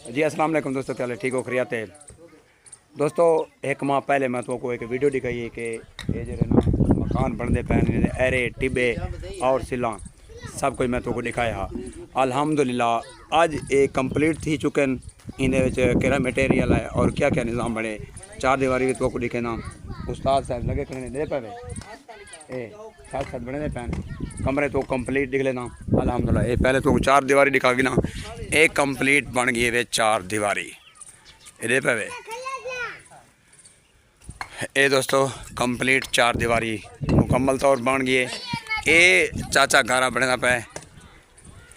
जी अस्सलाम वालेकुम दोस्तों, क्या हाल है? ठीक हो? खैरियत है दोस्तों। एक माह पहले मैं तो एक वीडियो दिखाई है कि ये जो ना मकान बनते पैन एरे टिब्बे और सिला सब कुछ मैं तो दिखाया। अल्हम्दुलिल्लाह अज ये कंप्लीट थी चुके हैं। इन्हें केड़ा मटेरियल है और क्या क्या निज़ाम बने। चार दीवारी भी तो दिखे ना उस्ताद साहब लगे करने दे पे ए साथ साथ बने पैन कमरे तो कंप्लीट दिख लेना। अल्हम्दुलिल्लाह ये पहले तो चार दीवारी दिखा ना एक कंप्लीट बन गई वे चार दीवारी ये पे ये दोस्तों कंप्लीट चार दीवारी मुकम्मल तौर बन गई है। ये चाचा गारा बने पे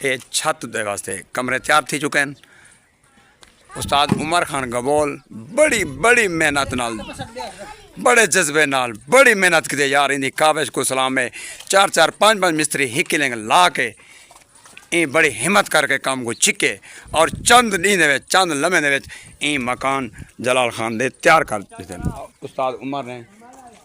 ये छत दे वास्ते कमरे तैयार थी चुके हैं। उस्ताद उमर खान गबोल बड़ी बड़ी मेहनत नाल बड़े जज्बे नाल बड़ी मेहनत की यार इनकी काबिश को सलाम है। चार चार पाँच पाँच मिस्त्री हिक्की लेंगे ला के ये बड़ी हिम्मत करके काम को छिके और चंद दी चंद लम्हे ये मकान जलाल खान दे तैयार कर देते हैं। उस्ताद उमर ने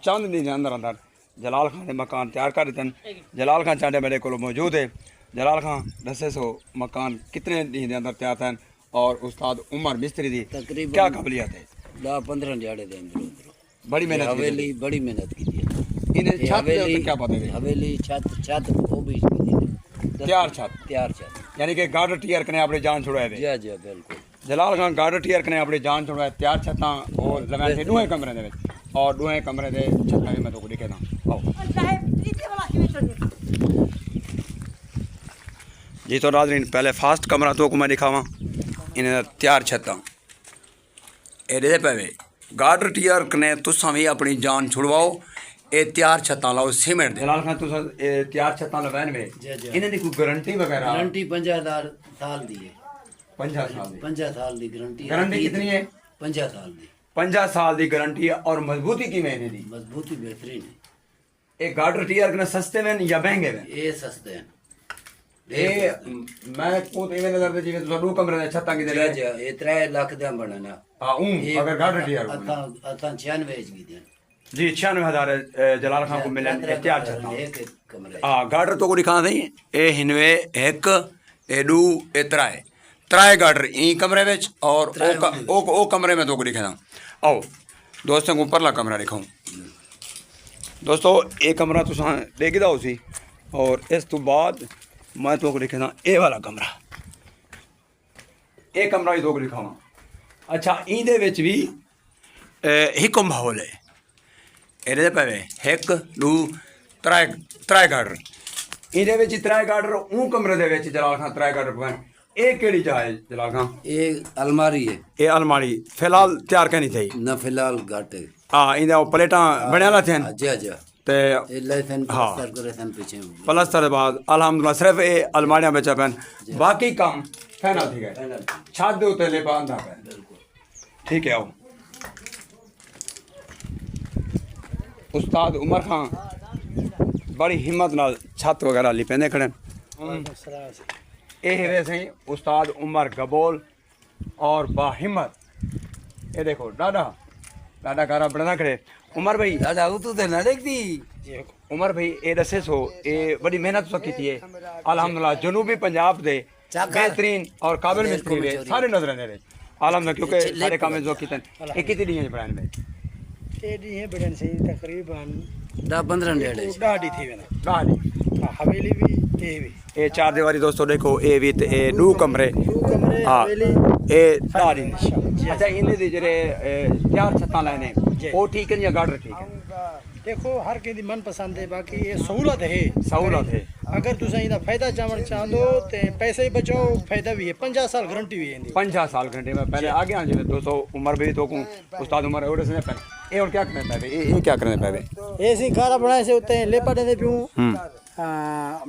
चंद दी अंदर अंदर जलाल खान ने मकान तैयार कर देते हैं। जलाल खान चाटे मेरे को मौजूद है। जलाल खान दसे सो मकान कितने दी के अंदर तैयार थे और उस्ताद उमर मिस्त्री दी तकरीबन क्या काबिलियत है? 10-15 दिहाड़े दे बड़ी मेहनत हवेली बड़ी मेहनत की थी। इन्हें छत क्या पता है? हवेली छत वो भी तैयार छत यानी कि गार्डर टीयर कने अपनी जान छुड़ाए थे। जी जी बिल्कुल। जलाल खान गार्डर टीयर कने अपनी जान छुड़ाए तैयार छत और लगाए थे दूहे कमरे दे और दूहे कमरे दे छत मैं तो दिखे ना। जी तो नाज़रीन पहले फास्ट कमरा तो मैं दिखावा इन्हें तैयार छत एडे पे गार्डर टीयर कने तुसा भी अपनी जान छुड़वाओ। ये तैयार छत्ता लाओ सीमेंट जलाल खान तुसा तैयार छत्ता लवैन में इन्हें दी कोई गारंटी वगैरह? गारंटी 50 साल दी है। 50 साल दी गारंटी। गारंटी कितनी है? 50 साल दी। 50 साल की गारंटी है। और मजबूती की महीने दी? मजबूती बेहतरीन है। एक गार्डर टीयर कने सस्ते में या महंगे में? ये सस्ते हैं। ये मैं को तो इवें नजर दे जिवें तुसा दो कमरे दे छत्ता की दे जी ये 3 लाख दा बनना। हां अगर गार्डर टीयर अता 96 की दे जी 96,000 जलाल खान को मिले तैयार छत्ता एक कमरे। हां गार्डर तो को दिखा दई ए हिनवे एक एडू ए त्राए गार्डर ई कमरे विच और ओ कमरे में तो को दिखा। आओ दोस्तों को ऊपरला कमरा दिखाऊं। दोस्तों ये कमरा तुसा देख दा उसी और इस तो बाद मैं तो को दिखा ये वाला कमरा ये कमरा ही तो को दिखावा। अच्छा इंदे विच भी हिकम माहौल है। ये पे एक दो त्रै गार्डर इहदे विच त्रै गार्डर ऊ कमरे दे विच जलाल खान त्रै गार्डर पे ये केड़ी जगह है जलाल खान? ये अलमारी है। ये अलमारी फिलहाल तैयार करनी थी ना फिलहाल घट है। हाँ इहदे प्लेटा बनया थे जी जी ते हाँ पीछे प्लस्तर बाद अल्हम्दुलिल्लाह सिर्फ ये अलमारियां बेचा पैन बाकी काम फाइनल थी गए छत दे उत्ते लेपा आंदा पे। ठीक है आओ उस्ताद उमर खान बड़ी हिम्मत नाल छत वगैरह लिपेंदे खड़े। ये वे सही उस्ताद उमर गबोल और बाहिम्मत ये देखो दादा गारा बना खड़े। उमर भाई दादा वो तो ना देखती उमर भाई ये दसे सो ये बड़ी मेहनत तो की थी। अल्हम्दुलिल्लाह जनूबी पंजाब दे बेहतरीन और काबिल मिस्त्री वे सारे नजर ने अल्हम्दुलिल्लाह क्योंकि सारे काम जो की एक ही दिन बनाने में एडी है बड़न से तकरीबन 10-15 दिहाड़े डाडी थी वेना डाली हवेली भी ये चार दीवारी दोस्तों देखो ये भी ते ए दो कमरे हां ये डाली। अच्छा इन्हें दे जरे चार छत्ता लाने वो ठीक है या गार्डर ठीक है? देखो हर के दी मन पसंद है बाकी ये सहूलत है। अगर तुसा इदा फायदा चावण चाहंदो ते पैसे ही बचाओ फायदा भी है। 50 साल गारंटी भी है। 50 साल गारंटी में पहले आ गया जी दोस्तों उमर भी तो उस्ताद उमर और से पहले ये और क्या करने पे ये क्या करने पे ऐसी खारा बनाए से होते हैं लेपा दे पियो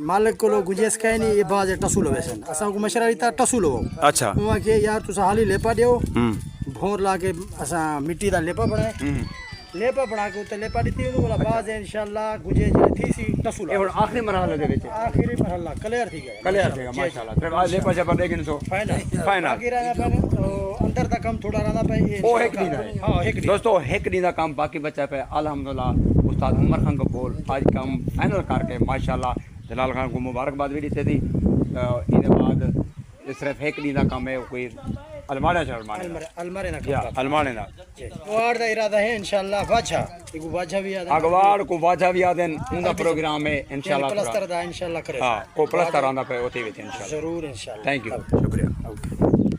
मालिक को लोग गुजेस कहे नहीं ये बाज टसू लो वैसे असा को मशरा इता टसू लो। अच्छा हुआ के यार तुसा हाली लेपा दियो भोर ला के असा मिट्टी दा लेपा बनाए लेपा बना के उते लेपा दी वाला बाज इंशाल्लाह गुजे जे थी सी टसू लो। आखिरी मरहला दे विच आखिरी मरहला क्लियर थी गया माशाल्लाह फिर आज लेपा जब देगिन सो फाइनल आखिर रहना पे तो अंदर दा काम थोड़ा रहना पे ओ एक दिन है। हां एक दिन दोस्तों एक दिन दा काम बाकी बचा पे अल्हम्दुलिल्लाह उस्ताद उमर खान को बोल आज काम फाइनल करके माशाल्लाह जलाल खान को मुबारकबाद भी दी थी। इहदे बाद सिर्फ एक दिन का काम है कोई अलमारे च अलमारे अलमारे ना या अलमारे ना वाड़ दा इरादा है इंशाल्लाह वाजा एक वाजा भी याद अगवाड़ को वाजा भी आदन उनका प्रोग्राम है इंशाल्लाह प्लस्तर दा इंशाल्लाह करे हां को प्लस्तर आंदा पे ओती विच इंशाल्लाह जरूर इंशाल्लाह थैंक यू शुक्रिया